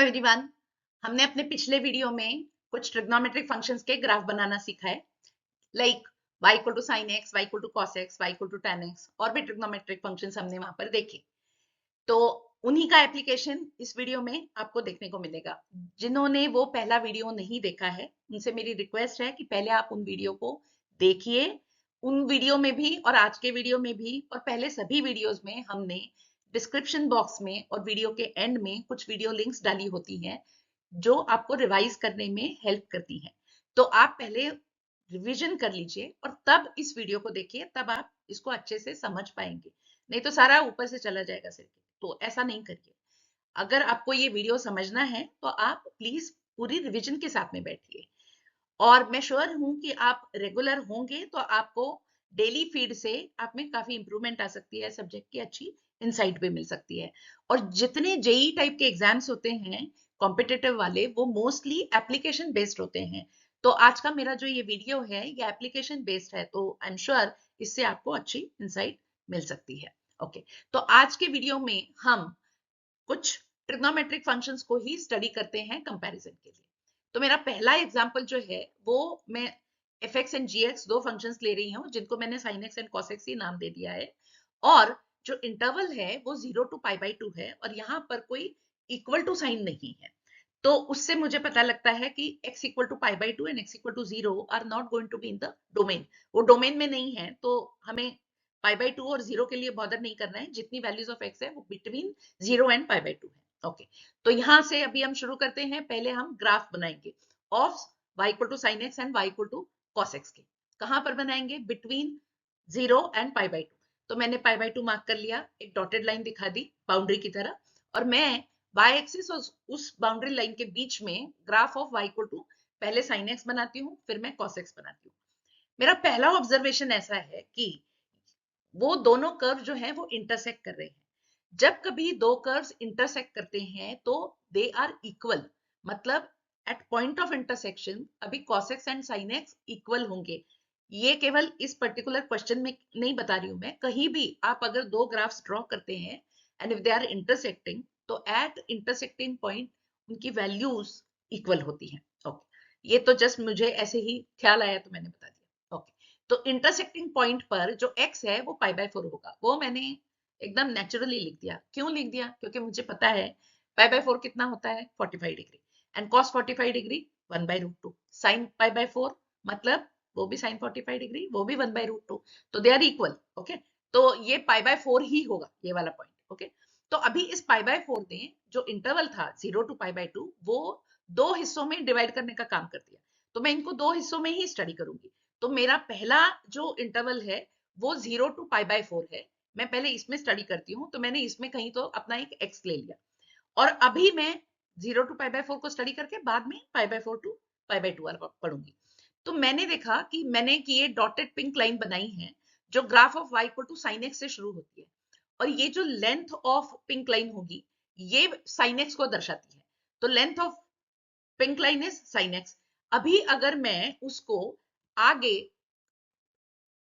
Everyone. हमने अपने पिछले वीडियो में कुछ ट्रिग्नोमेट्रिक फंक्शंस के ग्राफ बनाना सीखा है, like y equal to sine x, y equal to cos x, y equal to tan x, और भी ट्रिग्नोमेट्रिक फंक्शंस हमने वहां पर देखे। तो उन्हीं का एप्लीकेशन इस वीडियो में आपको देखने को मिलेगा। जिन्होंने वो पहला वीडियो नहीं देखा है, उनसे मेरी रिक्वेस्ट है कि पहले आप उन वीडियो को देखिए। उन वीडियो में भी और आज के वीडियो में भी और पहले सभी वीडियोस में हमने डिस्क्रिप्शन बॉक्स में और वीडियो के एंड में कुछ वीडियो लिंक्स डाली होती हैं जो आपको रिवाइज करने में हेल्प करती हैं। तो आप पहले रिवीजन कर लीजिए और तब इस वीडियो को देखिए, तब आप इसको अच्छे से समझ पाएंगे। नहीं तो सारा ऊपर से चला जाएगा सिर के। तो ऐसा नहीं करिए। अगर आपको ये वीडियो समझना है तो आप प्लीज पूरी रिवीजन के साथ में बैठिए। और मैं श्योर हूं कि आप रेगुलर होंगे तो आपको डेली फीड से आप में काफी इंप्रूवमेंट आ सकती है, सब्जेक्ट की अच्छी इंसाइट भी मिल सकती है। और जितने जेई टाइप के एग्जाम्स होते हैं कॉम्पिटिटिव वाले, वो मोस्टली एप्लीकेशन बेस्ड होते हैं। तो आज का मेरा जो ये वीडियो है ये एप्लीकेशन बेस्ड है, तो आई एम श्योर इससे आपको अच्छी इंसाइट मिल सकती है। ओके, तो आज के वीडियो में हम कुछ ट्रिग्नोमेट्रिक फंक्शंस को ही स्टडी करते हैं कंपैरिजन के लिए। तो मेरा पहला एग्जांपल जो है वो मैं f x and g x दो फंक्शंस ले रही हूँ जिनको मैंने sine x and cos x ही नाम दे दिया है। और जो इंटरवल है वो 0 to π/2 है और यहाँ पर कोई इक्वल टू साइन नहीं है। तो उससे मुझे पता लगता है कि x equal to π/2 and x equal to 0 are not going to be in the domain. वो डोमेन में नहीं है, तो हमें π/2 और 0 के लिए बॉदर नहीं करना है। जितनी वैल्यूज ऑफ x है वो बिटवीन 0 एंड π/2 है। ओके, तो यहाँ से अभी हम शुरू करते हैं। पहले हम ग्राफ बनाएंगे of y equal to sine x and y equal to cos x के। कहां पर बनाएंगे? Between 0 and π/2। तो मैंने π/2 मार्क कर लिया, एक डॉटेड लाइन दिखा दी बाउंड्री की तरह, और मैं y एक्सिस और उस बाउंड्री लाइन के बीच में graph of y equal to पहले साइन एक्स बनाती हूँ, फिर मैं कॉस एक्स बनाती हूँ। मेरा पहला ऑब्जर्वेशन ऐसा है कि वो दोनों कर्व जो है वो इंटरसेक्ट कर रहे हैं। जब कभी दो कर्व्स इंटरसेक्ट करते हैं तो दे आर इक्वल, मतलब एट पॉइंट ऑफ इंटरसेक्शन अभी cos x and sin x equal होंगे। ये केवल इस पर्टिकुलर क्वेश्चन में नहीं बता रही हूं मैं, कहीं भी आप अगर दो ग्राफ्स ड्रॉ करते हैं and if they are intersecting तो एट इंटरसेक्टिंग पॉइंट उनकी वैल्यूज इक्वल होती हैं। ओके, ये तो जस्ट मुझे ऐसे ही ख्याल आया तो मैंने बता दिया। ओके, तो इंटरसेक्टिंग पॉइंट पर जो x है वो π/4 होगा। वो मैंने एकदम नेचुरली लिख दिया। क्यों लिख दिया? क्योंकि मुझे पता है π/4 कितना होता है, 45 degree, and cos 45 degree 1/√2। sin π/4 मतलब वो भी sin 45 डिग्री, वो भी 1/√2, तो दे आर इक्वल। ओके, तो ये π/4 ही होगा ये वाला पॉइंट। ओके, तो अभी इस π/4 ने जो इंटरवल था 0 to π/2 वो दो हिस्सों में डिवाइड करने का काम कर दिया। तो मैं इनको दो हिस्सों में ही स्टडी करूंगी। तो मेरा पहला जो इंटरवल है वो 0 to π/4 है। मैं पहले इसमें स्टडी करती हूँ, तो मैंने इसमें कहीं तो अपना एक x ले लिया, और अभी मैं 0 to π/4 को स्टडी करके बाद में π/4 to π/2 पढ़ूंगी। तो मैंने देखा कि मैंने कि ये डॉटेड पिंक लाइन बनाई है जो graph of y equal to sine x से शुरू होती है, और ये जो लेंथ ऑफ पिंक लाइन होगी ये साइन एक्स को दर्शाती है। तो length of pink line is sine x. अभी अगर मैं उसको आगे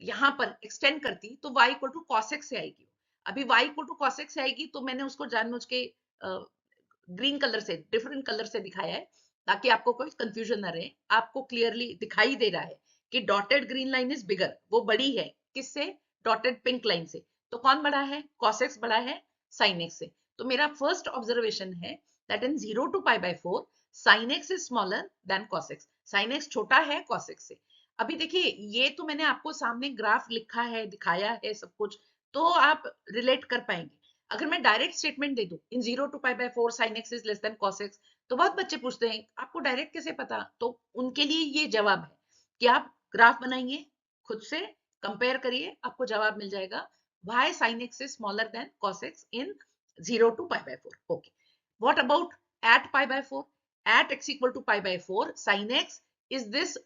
यहां पर एक्सटेंड करती तो y equal to cos x से आएगी। अभी y equal to cos x से आएगी, तो मैंने उसको जानबूझ के ग्रीन कलर से, डिफरेंट कलर से दिखाया है ताकि आपको कोई कंफ्यूजन ना रहे। आपको क्लियरली दिखाई दे रहा है कि dotted green line is bigger, वो बड़ी है किससे? डॉटेड पिंक लाइन से। तो कौन बड़ा है? cos x बड़ा है sin x से। तो मेरा फर्स्ट ऑब्जर्वेशन है that in 0 to π/4 sin x is smaller than cos x। sin x छोटा है cos x से। अभी देखिए, ये तो मैंने आपको सामने ग्राफ लिखा है, दिखाया है सब कुछ, तो आप रिलेट कर पाएंगे। अगर मैं डायरेक्ट स्टेटमेंट दे दूं इन 0 to π/4 sin x is less then cos x, तो बहुत बच्चे पूछते हैं आपको डायरेक्ट कैसे पता? तो उनके लिए ये जवाब है कि आप ग्राफ बनाइए, खुद से कंपेयर करिए, आपको जवाब मिल जाएगा why sin x is smaller than cos x in 0 to π/4. Okay, what about at π/4? At x equal to π/4 sin x is this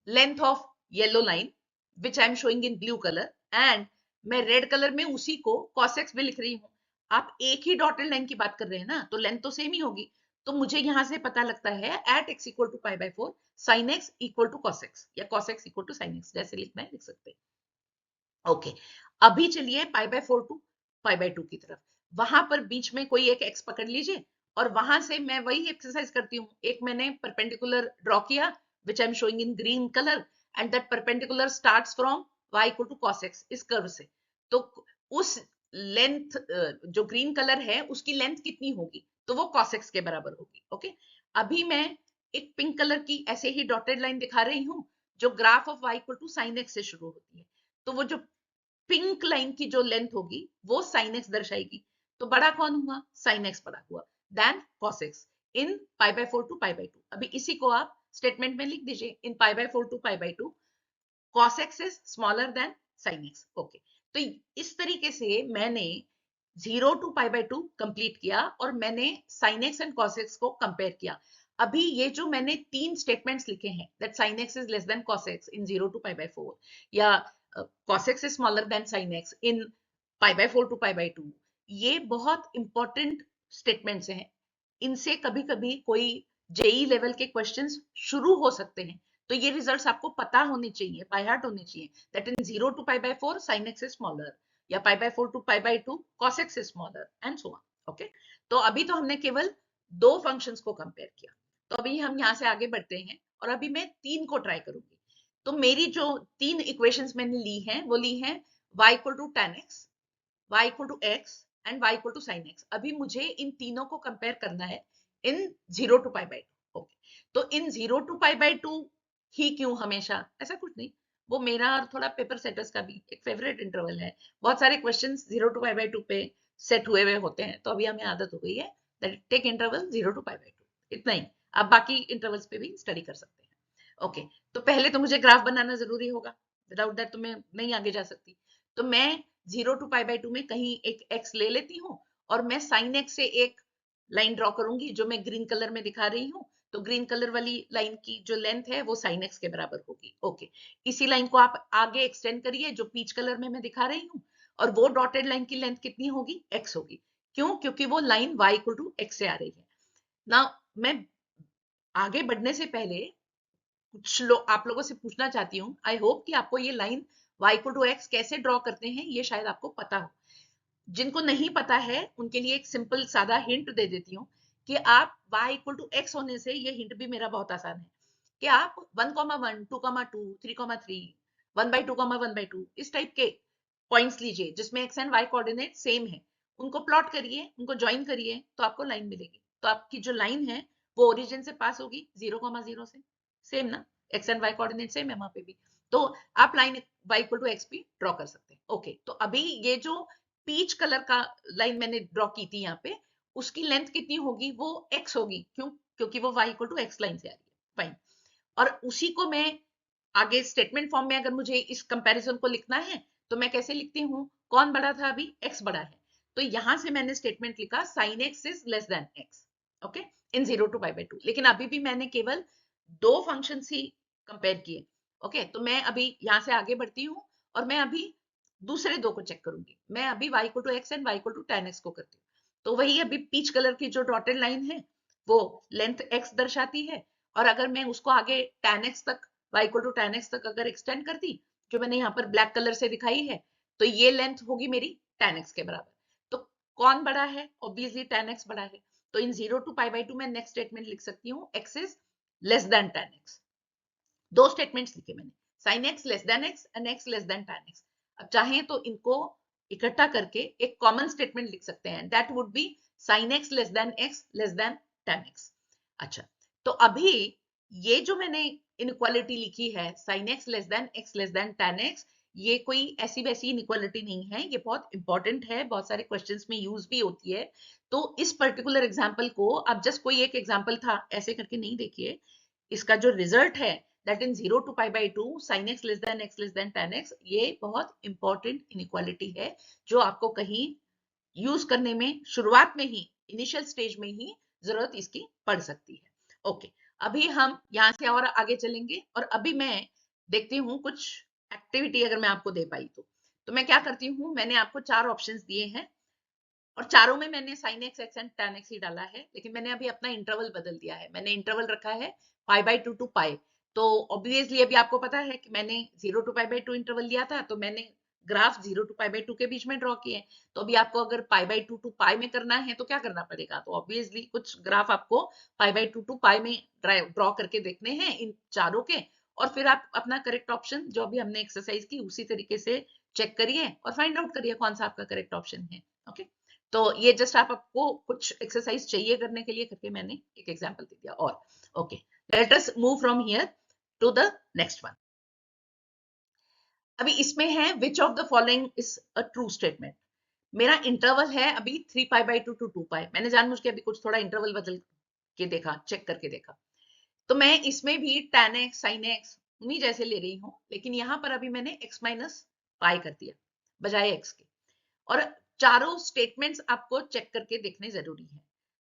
length of yellow line which I am showing in blue color, and मैं red colour में उसी को cos x भी लिख रही हूँ। आप एक ही डॉटेड लाइन की बात कर रहे हैं ना, तो लेंथ तो सेम ही होगी। तो मुझे यहां से पता लगता है at x equal to π/4 sin x equal to cos x, या cos x equal to sin x, जैसे लिखना है लिख सकते हैं। ओके, अभी चलिए π/4 टू π/2 की तरफ। वहां पर बीच में कोई एक x पकड़ लीजिए और वहां से मैं वही एक्सरसाइज करती हूँ। एक मैंने परपेंडिकुलर ड्रॉ किया which I am showing in green colour, and that perpendicular starts from y equal to cos x इस कर्व से। तो उस लेंथ जो ग्रीन कलर है उसकी लेंथ कितनी होगी, तो वो cos x के बराबर होगी। ओके, अभी मैं एक पिंक कलर की ऐसे ही डॉटेड लाइन दिखा रही हूँ जो graph of y equal to sine x से शुरू होती है। तो वो जो पिंक लाइन की जो लेंथ होगी वो साइन x दर्शाएगी। तो बड़ा कौन हुआ, साइन x बड़ा हुआ then cos x in pi by 4 to pi by 2। अभी इसी को आप स्टेटमेंट में लिख दीजिए, in pi by 4 to pi by 2 cos x is smaller than sin x। Okay, तो इस तरीके से मैंने 0 टू पाई बाय 2 कंप्लीट किया और मैंने sin x and cos x को कंपेयर किया। अभी ये जो मैंने तीन स्टेटमेंट्स लिखे हैं that sin x is less than cos x in 0 to pi by 4 या cos x is smaller than sin x in pi by 4 to pi by 2, ये बहुत इंपॉर्टेंट स्टेटमेंट्स हैं। इनसे कभी कभी कोई जेई लेवल के क्वेश्चंस शुरू हो सकते हैं। तो ये रिजल्ट्स आपको पता होने चाहिए, बाय हार्ट होने चाहिए, that in 0 to pi by 4 sin x is smaller या pi by 4 to pi by 2 cos x is smaller and so on. Okay, तो अभी तो हमने केवल दो फंक्शंस को कंपेयर किया। तो अभी हम यहाँ से आगे बढ़ते हैं और अभी मैं तीन को ट्राई करूंगी। तो मेरी जो तीन इक्वेशंस मैंने ली हैं वो ली हैं y equal to tan x, y equal to x and y equal to sin x। अभी मुझे इन तीनों को कंपेयर करना है इन 0 टू पाई बाय 2। ओके, तो इन 0 टू पाई बाय 2 ही क्यों हमेशा, ऐसा कुछ नहीं, वो मेरा थोड़ा पेपर सेटर्स का भी एक फेवरेट इंटरवल है। बहुत सारे क्वेश्चंस 0 टू पाई बाय 2 पे सेट हुए हुए होते हैं, तो अभी हमें आदत हो गई है that take interval 0 to pi by 2, इतना ही। आप बाकी इंटरवल्स पे भी स्टडी कर सकते हैं। ओके, तो पहले तो मुझे ग्राफ बनाना जरूरी होगा, विदाउट दैट तो मैं नहीं आगे जा सकती। तो मैं 0 टू पाई बाय 2 में कहीं एक x ले लेती हूँ और मैं sin x से एक लाइन ड्रॉ करूंगी जो मैं ग्रीन कलर में दिखा रही हूँ। तो ग्रीन कलर वाली लाइन की जो लेंथ है वो sin x के बराबर होगी। ओके, इसी लाइन को आप आगे एक्सटेंड करिए जो पीच कलर में मैं दिखा रही हूँ, और वो डॉटेड लाइन की लेंथ कितनी होगी, x होगी। क्यों, क्योंकि वो line y equal to x से आ रही है ना। मैं आगे बढ़ने से पहले कुछ आप लोगों से पूछना चाहती हूँ। आई होप कि आपको ये line y equal to x कैसे ड्रॉ करते हैं ये शायद आपको पता हो। जिनको नहीं पता है उनके लिए एक सिंपल सादा हिंट दे देती हूँ कि आप y इक्वल टू x होने से, ये हिंट भी मेरा बहुत आसान है, कि आप 1,1 2,2 3,3 1/2 इस टाइप के पॉइंट्स लीजिए जिसमें x and y coordinate same है, उनको प्लॉट करिए, उनको ज्वाइन करिए, तो आपको लाइन मिलेगी। तो आपकी जो लाइन है वो ओरिजिन से पास होगी 0,0 से, सेम ना, x and y coordinate same है वहां पे भी। तो आप line y equal to x भी ड्रॉ कर सकते हैं। ओके, तो अभी ये जो पीच कलर का लाइन मैंने ड्रॉ की थी यहाँ पे, उसकी लेंथ कितनी होगी, वो x होगी। क्यों, क्योंकि वो y equal to x line से आ रही है। फाइन, और उसी को मैं आगे स्टेटमेंट फॉर्म में अगर मुझे इस कंपैरिजन को लिखना है तो मैं कैसे लिखती हूँ, कौन बड़ा था, अभी x बड़ा है, तो यहां से मैंने स्टेटमेंट लिखा sin x is less than x। Okay, in 0 to pi by 2। लेकिन अभी भी मैंने केवल दो फंक्शन ही कंपेयर किए। ओके, तो मैं अभी यहाँ से आगे बढ़ती हूँ और मैं अभी दूसरे दो को चेक करूंगी। मैं अभी y equal to x and y equal to tan x को करती हूँ। तो वही अभी पीच कलर की जो डॉटेड लाइन है वो लेंथ x दर्शाती है, और अगर मैं उसको आगे tan x तक, y equal to tan x तक अगर एक्सटेंड करती, जो मैंने यहाँ पर ब्लैक कलर से दिखाई है, तो ये लेंथ होगी मेरी tan x के बराबर। तो कौन बड़ा है, ऑब्वियसली tan x बड़ा है। तो इन 0 टू पाई बाय 2 में नेक्स्ट स्टेटमेंट लिख सकती हूँ x is less than tan x। दो स्टेटमेंट्स लिखे मैंने, sin x less than x and x less than tan x। अब चाहें तो इनको इकट्ठा करके एक कॉमन स्टेटमेंट लिख सकते हैं, that would be sin x less than x less than tan x। अच्छा, तो अभी ये जो मैंने इनइक्वालिटी लिखी है sin x less than x less than tan x, ये कोई ऐसी वैसी इनइक्वालिटी नहीं है, ये बहुत इंपॉर्टेंट है, बहुत सारे क्वेश्चंस में यूज भी होती है। तो इस पर्टिकुलर एग्जांपल को आप जस्ट कोई एक एग्जांपल था ऐसे करके नहीं देखिए, इसका जो रिजल्ट है that in 0 to pi by 2 sin x less than x less than tan x, ये बहुत इंपॉर्टेंट इनइक्वालिटी है जो आपको कहीं यूज करने में शुरुआत में ही, इनिशियल स्टेज में ही जरूरत इसकी पड़ सकती है। ओके, अभी हम यहाँ से और आगे चलेंगे और अभी मैं देखती हूँ कुछ एक्टिविटी अगर मैं आपको दे पाई तो मैं क्या करती हूँ, मैंने आपको चार ऑप्शंस दिए हैं और चारों में मैंने sin x x and tan x ही डाला है, लेकिन मैंने अभी अपना इंटरवल बदल दिया है। मैंने इंटरवल रखा है पाई बाय 2 टू पाई। तो ऑब्वियसली अभी आपको पता है कि मैंने 0 टू पाई बाय 2 इंटरवल लिया था, तो मैंने ग्राफ 0 to π/2 के बीच में ड्रॉ किए हैं। तो अभी आपको अगर π/2 to π में करना है तो क्या करना पड़ेगा? तो ऑब्वियसली कुछ ग्राफ आपको π/2 to π में ड्रॉ करके देखने हैं इन चारों के, और फिर आप अपना करेक्ट ऑप्शन जो भी हमने एक्सरसाइज की उसी तरीके से चेक करिए और फाइंड आउट करिए कौन सा आपका करेक्ट ऑप्शन है। ओके, तो ये जस्ट आपको कुछ एक्सरसाइज चाहिए करने के लिए करके मैंने एक एग्जांपल दे दिया। और okay, let us move from here to the next one. अभी इसमें है which of the following is a true statement. मेरा इंटरवल है अभी 3π/2 to 2π। मैंने जानबूझ के अभी कुछ थोड़ा इंटरवल बदल के देखा, चेक करके देखा। तो मैं इसमें भी tan x sin x उन्हीं जैसे ले रही हूँ, लेकिन यहाँ पर अभी मैंने x माइनस पाई कर दिया बजाय x के। और चारों स्टेटमेंट्स आपको चेक करके देखने जरूरी है।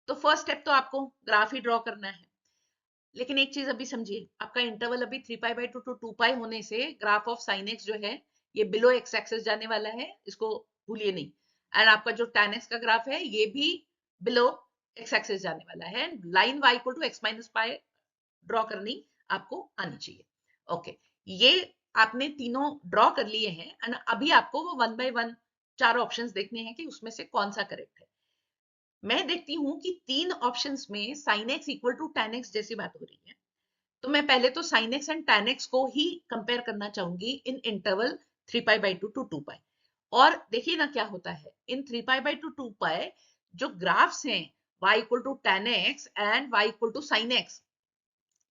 तो फर्स्ट स्टेप तो आपको ग्राफ ही ड्रॉ करना है, लेकिन एक चीज अभी समझिए, आपका इंटरवल अभी 3π/2 to 2π होने से ग्राफ ऑफ sin x जो है ये बिलो x एक्सिस जाने वाला है, इसको भूलिए नहीं। एंड आपका जो tan x का ग्राफ है ये भी बिलो x एक्सिस जाने वाला है। Line y equal to x minus pi draw करनी आपको आनी चाहिए। ओके, ये आपने तीनों ड्रॉ कर लिए हैं एंड अभी आपको वो 1 by 1 चार ऑप्शंस देखने हैं कि उसमें से कौन सा करेक्ट है। मैं देखती हूं कि तीन ऑप्शंस में sin x equal to tan x जैसी बात हो रही है, तो मैं पहले तो sin x and tan x को ही कंपेयर करना चाहूंगी इन इंटरवल 3π/2 to 2π। और देखिए ना क्या होता है इन 3π/2 to 2π, जो ग्राफ्स हैं y equal to tan x and y equal to sin x,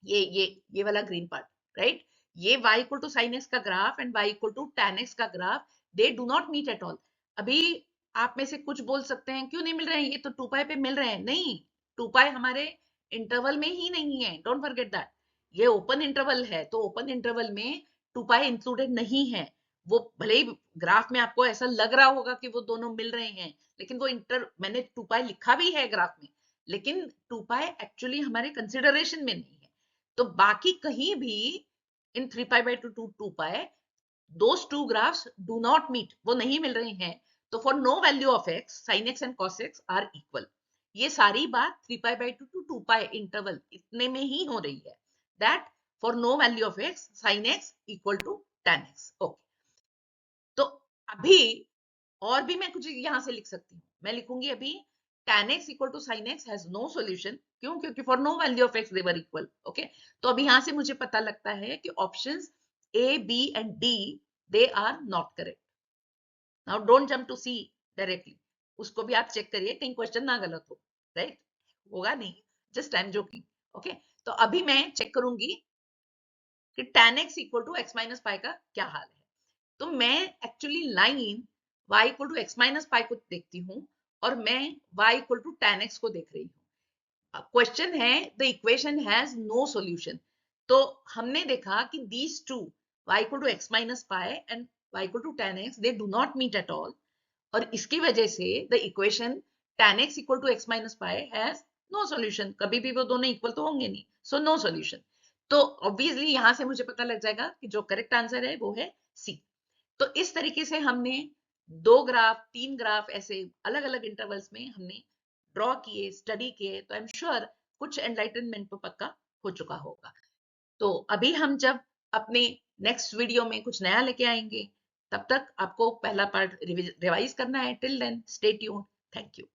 ये वाला ग्रीन पार्ट, राइट, ये y equal to sin x का graph and y equal to tan x का graph, they do not meet at all. अभी आप में से कुछ बोल सकते हैं क्यों नहीं मिल रहे हैं, ये तो 2π पे मिल रहे हैं। नहीं, 2π हमारे इंटरवल में ही नहीं है, डोंट फॉरगेट दैट। ये ओपन इंटरवल है, तो ओपन इंटरवल में 2π इंक्लूडेड नहीं है। वो भले ही ग्राफ में आपको ऐसा लग रहा होगा कि वो दोनों मिल रहे हैं, लेकिन वो मैंने 2π लिखा भी है ग्राफ में, लेकिन 2π एक्चुअली हमारे कंसिडरेशन में नहीं है। तो बाकी कहीं भी इन 3π/2 to 2π those two graphs do not meet, वो नहीं मिल रहे हैं। तो for no value of x sin x and cos x are equal। ये सारी बात 3π/2 to 2π इंटरवल इतने में ही हो रही है, that for no value of x sin x equal to tan x। Okay, तो अभी और भी मैं कुछ यहां से लिख सकती हूँ। मैं लिखूंगी अभी tan x equal to sin x has no solution। क्यों? क्योंकि for no value of x they were equal। Okay, तो अभी यहां से मुझे पता लगता है कि options A, B and D they are not correct। Now don't jump to C directly, उसको भी आप चेक करिए कहीं क्वेश्चन ना गलत हो, राइट, होगा नहीं, just I am joking. Okay, तो अभी मैं चेक करूंगी कि tan x equal to x minus pi का क्या हाल है। तो मैं actually line y equal to x minus pi को देखती हूँ और मैं y equal to tan x को देख रही हूँ। क्वेश्चन है the equation has no solution. तो हमने देखा कि these two y equal to x minus pi and y equal to tan x they do not meet at all, और इसकी वजह से the equation tan x equal to x minus pi has no solution. कभी भी वो दोनों equal तो होंगे नहीं, सो नो सॉल्यूशन। तो ऑब्वियसली यहां से मुझे पता लग जाएगा कि जो करेक्ट आंसर है वो है सी। तो इस तरीके से हमने दो ग्राफ, तीन ग्राफ ऐसे अलग अलग इंटरवल्स में हमने ड्रॉ किए, स्टडी किए, तो आई एम श्योर कुछ एनलाइटनमेंट तो पक्का हो चुका होगा। तो अभी हम जब अपने नेक्स्ट वीडियो में कुछ नया लेके आएंगे, तब तक आपको पहला पार्ट रिवाइज करना है। Till then stay tuned, thank you.